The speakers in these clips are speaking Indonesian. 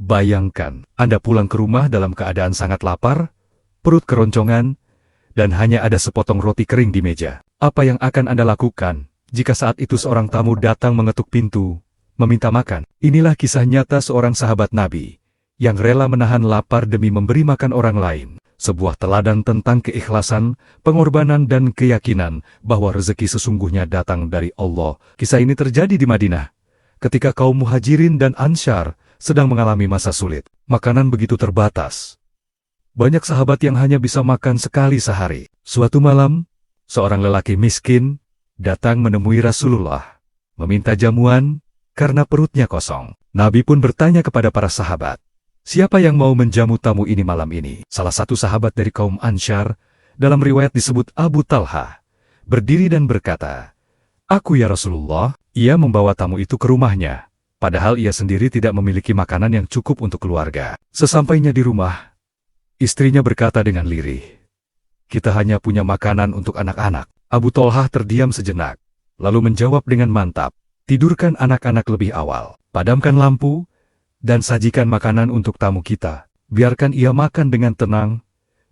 Bayangkan, Anda pulang ke rumah dalam keadaan sangat lapar, perut keroncongan, dan hanya ada sepotong roti kering di meja. Apa yang akan Anda lakukan jika saat itu seorang tamu datang mengetuk pintu, meminta makan? Inilah kisah nyata seorang sahabat Nabi yang rela menahan lapar demi memberi makan orang lain. Sebuah teladan tentang keikhlasan, pengorbanan dan keyakinan bahwa rezeki sesungguhnya datang dari Allah. Kisah ini terjadi di Madinah ketika kaum Muhajirin dan Ansyar sedang mengalami masa sulit. Makanan begitu terbatas. Banyak sahabat yang hanya bisa makan sekali sehari. Suatu malam, seorang lelaki miskin datang menemui Rasulullah, meminta jamuan karena perutnya kosong. Nabi pun bertanya kepada para sahabat, "Siapa yang mau menjamu tamu ini malam ini?" Salah satu sahabat dari kaum Ansyar, dalam riwayat disebut Abu Talha, berdiri dan berkata, "Aku ya Rasulullah." Ia membawa tamu itu ke rumahnya, padahal ia sendiri tidak memiliki makanan yang cukup untuk keluarga. Sesampainya di rumah, istrinya berkata dengan lirih, "Kita hanya punya makanan untuk anak-anak." Abu Talha terdiam sejenak, lalu menjawab dengan mantap, "Tidurkan anak-anak lebih awal, padamkan lampu, dan sajikan makanan untuk tamu kita. Biarkan ia makan dengan tenang,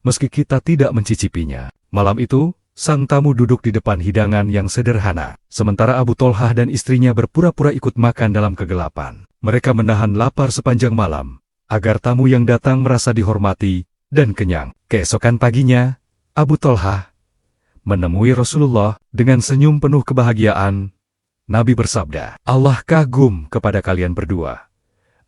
meski kita tidak mencicipinya." Malam itu, sang tamu duduk di depan hidangan yang sederhana, sementara Abu Talha dan istrinya berpura-pura ikut makan dalam kegelapan. Mereka menahan lapar sepanjang malam, agar tamu yang datang merasa dihormati dan kenyang. Keesokan paginya, Abu Talha menemui Rasulullah dengan senyum penuh kebahagiaan. Nabi bersabda, "Allah kagum kepada kalian berdua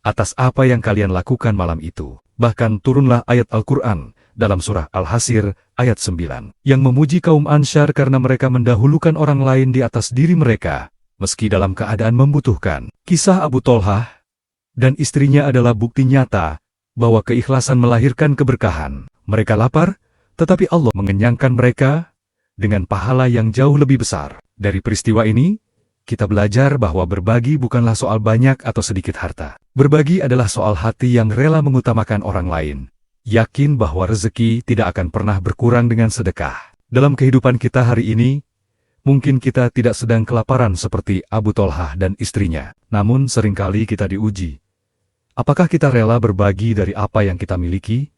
atas apa yang kalian lakukan malam itu." Bahkan turunlah ayat Al-Quran dalam surah Al-Hasir ayat 9 yang memuji kaum Ansyar karena mereka mendahulukan orang lain di atas diri mereka, meski dalam keadaan membutuhkan. Kisah Abu Talha dan istrinya adalah bukti nyata bahwa keikhlasan melahirkan keberkahan. Mereka lapar, tetapi Allah mengenyangkan mereka dengan pahala yang jauh lebih besar. Dari peristiwa ini, kita belajar bahwa berbagi bukanlah soal banyak atau sedikit harta. Berbagi adalah soal hati yang rela mengutamakan orang lain. Yakin bahwa rezeki tidak akan pernah berkurang dengan sedekah. Dalam kehidupan kita hari ini, mungkin kita tidak sedang kelaparan seperti Abu Talha dan istrinya. Namun seringkali kita diuji. Apakah kita rela berbagi dari apa yang kita miliki?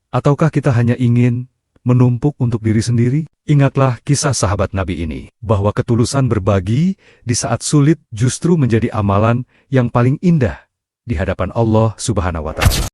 Ataukah kita hanya ingin menumpuk untuk diri sendiri? Ingatlah kisah sahabat Nabi ini, bahwa ketulusan berbagi di saat sulit justru menjadi amalan yang paling indah di hadapan Allah Subhanahu wa Ta'ala.